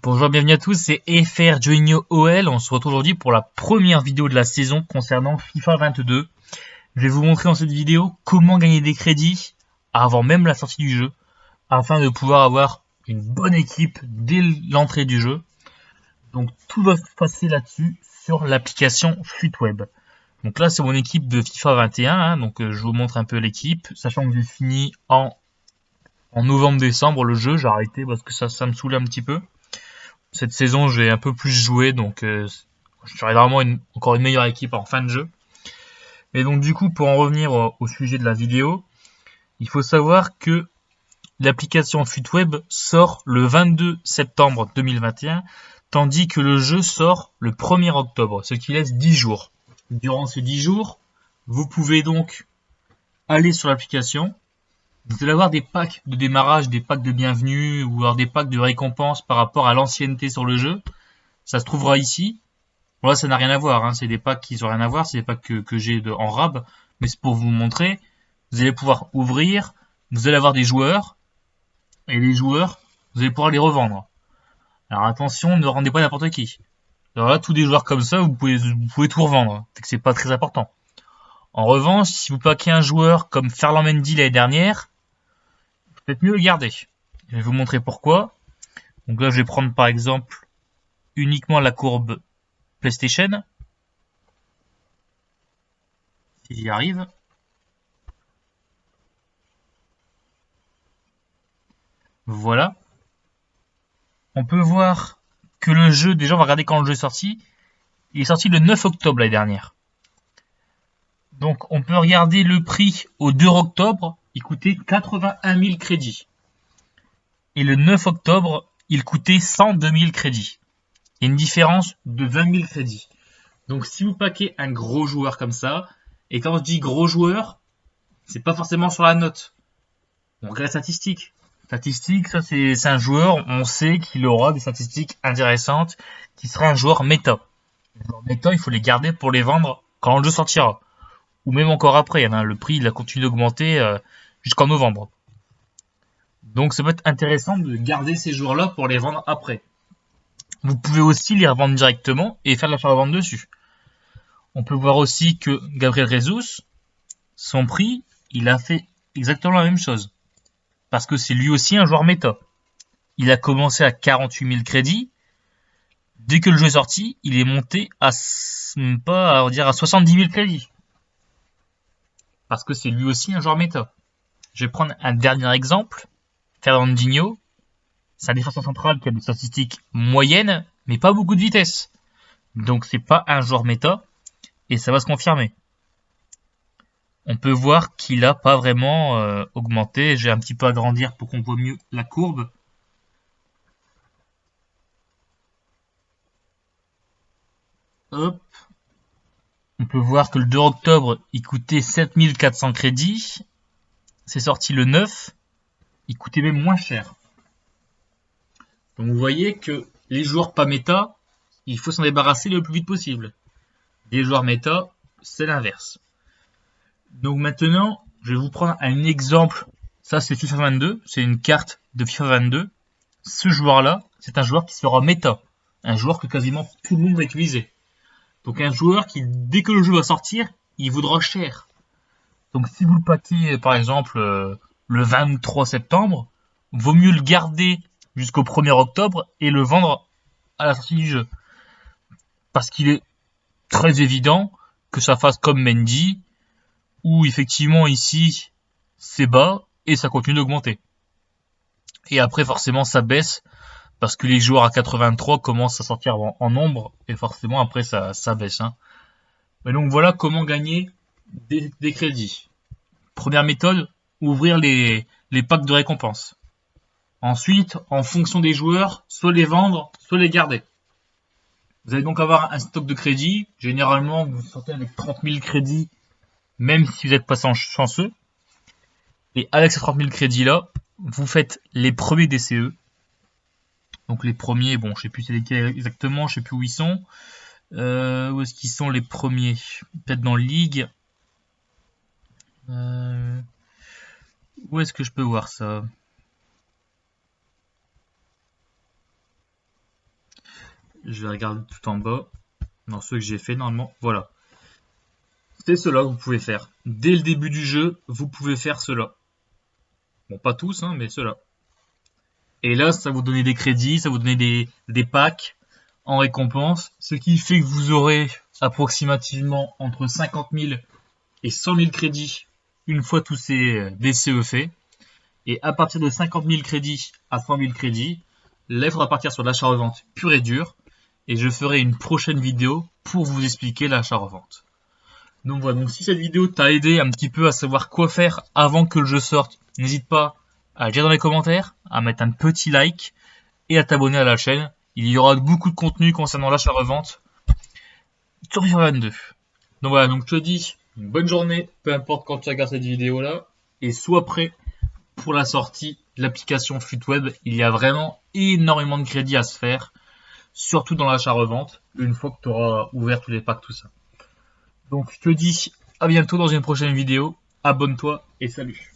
Bonjour, bienvenue à tous, c'est FR Joinio OL. On se retrouve aujourd'hui pour la première vidéo de la saison concernant FIFA 22. Je vais vous montrer dans cette vidéo comment gagner des crédits avant même la sortie du jeu, afin de pouvoir avoir une bonne équipe dès l'entrée du jeu. Donc tout va se passer là-dessus sur l'application FutWeb. Donc là c'est mon équipe de FIFA 21, donc je vous montre un peu l'équipe, sachant que j'ai fini en novembre-décembre le jeu, j'ai arrêté parce que ça me saoulait un petit peu. Cette saison, j'ai un peu plus joué, donc je serai vraiment encore une meilleure équipe en fin de jeu. Et donc du coup, pour en revenir au sujet de la vidéo, il faut savoir que l'application FutWeb sort le 22 septembre 2021, tandis que le jeu sort le 1er octobre, ce qui laisse 10 jours. Durant ces 10 jours, vous pouvez donc aller sur l'application. Vous allez avoir des packs de démarrage, des packs de bienvenue, ou alors des packs de récompense par rapport à l'ancienneté sur le jeu. Ça se trouvera ici. Bon, là, ça n'a rien à voir, c'est des packs qui n'ont rien à voir, c'est des packs que j'ai en rab, mais c'est pour vous montrer. Vous allez pouvoir ouvrir, vous allez avoir des joueurs, et les joueurs, vous allez pouvoir les revendre. Alors attention, ne rendez pas n'importe qui. Alors là, tous des joueurs comme ça, vous pouvez tout revendre, c'est que c'est pas très important. En revanche, si vous paquez un joueur comme Ferland Mendy l'année dernière, peut-être mieux le garder. Je vais vous montrer pourquoi. Donc là, je vais prendre par exemple uniquement la courbe PlayStation. Si j'y arrive. Voilà. On peut voir que le jeu, déjà on va regarder quand le jeu est sorti. Il est sorti le 9 octobre l'année dernière. Donc on peut regarder le prix au 2 octobre, il coûtait 81 000 crédits. Et le 9 octobre, il coûtait 102 000 crédits. Il y a une différence de 20 000 crédits. Donc si vous paquez un gros joueur comme ça, et quand je dis gros joueur, c'est pas forcément sur la note. On regarde les statistiques. Statistiques, ça c'est un joueur, on sait qu'il aura des statistiques intéressantes, qui sera un joueur méta. Les joueurs méta, il faut les garder pour les vendre quand le jeu sortira. Ou même encore après, le prix il a continué d'augmenter jusqu'en novembre. Donc ça peut être intéressant de garder ces joueurs-là pour les vendre après. Vous pouvez aussi les revendre directement et faire de l'achat-revente dessus. On peut voir aussi que Gabriel Jesus, son prix, il a fait exactement la même chose. Parce que c'est lui aussi un joueur méta. Il a commencé à 48 000 crédits. Dès que le jeu est sorti, il est monté à 70 000 crédits. Parce que c'est lui aussi un joueur méta. Je vais prendre un dernier exemple. Fernandinho, c'est un défenseur central qui a des statistiques moyennes, mais pas beaucoup de vitesse. Donc c'est pas un joueur méta, et ça va se confirmer. On peut voir qu'il a pas vraiment augmenté. Je vais un petit peu agrandir pour qu'on voit mieux la courbe. Hop. On peut voir que le 2 octobre, il coûtait 7400 crédits. C'est sorti le 9. Il coûtait même moins cher. Donc vous voyez que les joueurs pas méta, il faut s'en débarrasser le plus vite possible. Les joueurs méta, c'est l'inverse. Donc maintenant, je vais vous prendre un exemple. Ça, c'est FIFA 22. C'est une carte de FIFA 22. Ce joueur-là, c'est un joueur qui sera méta. Un joueur que quasiment tout le monde va utiliser. Donc un joueur qui, dès que le jeu va sortir, il vaudra cher. Donc si vous le paquez, par exemple, le 23 septembre, vaut mieux le garder jusqu'au 1er octobre et le vendre à la sortie du jeu. Parce qu'il est très évident que ça fasse comme Mendy, où effectivement ici c'est bas et ça continue d'augmenter. Et après forcément ça baisse parce que les joueurs à 83 commencent à sortir en nombre et forcément après ça baisse. Mais donc voilà comment gagner des crédits. Première méthode, ouvrir les packs de récompenses. Ensuite, en fonction des joueurs, soit les vendre, soit les garder. Vous allez donc avoir un stock de crédits. Généralement, vous sortez avec 30 000 crédits, même si vous n'êtes pas chanceux. Et avec ces 30 000 crédits-là, vous faites les premiers DCE. Donc les premiers, bon, je sais plus c'est lesquels exactement, je sais plus où ils sont. Où est-ce qu'ils sont les premiers? Peut-être dans Ligue. Où est-ce que je peux voir ça? Je vais regarder tout en bas. Dans ceux que j'ai fait normalement. Voilà. C'est cela que vous pouvez faire. Dès le début du jeu, vous pouvez faire cela. Bon, pas tous, hein, mais cela. Et là, ça vous donner des crédits, ça vous donner des packs en récompense, ce qui fait que vous aurez approximativement entre 50 000 et 100 000 crédits une fois tous ces DCE faits. Et à partir de 50 000 crédits à 100 000 crédits, là, il faudra partir sur l'achat-revente pur et dur. Et je ferai une prochaine vidéo pour vous expliquer l'achat-revente. Donc voilà, donc si cette vidéo t'a aidé un petit peu à savoir quoi faire avant que le jeu sorte, n'hésite pas à le dire dans les commentaires, à mettre un petit like et à t'abonner à la chaîne. Il y aura beaucoup de contenu concernant l'achat-revente sur FIFA 22. Donc voilà, donc je te dis une bonne journée, peu importe quand tu regardes cette vidéo là, et sois prêt pour la sortie de l'application FUTWeb. Il y a vraiment énormément de crédits à se faire, surtout dans l'achat-revente, une fois que tu auras ouvert tous les packs, tout ça. Donc je te dis à bientôt dans une prochaine vidéo, abonne-toi et salut.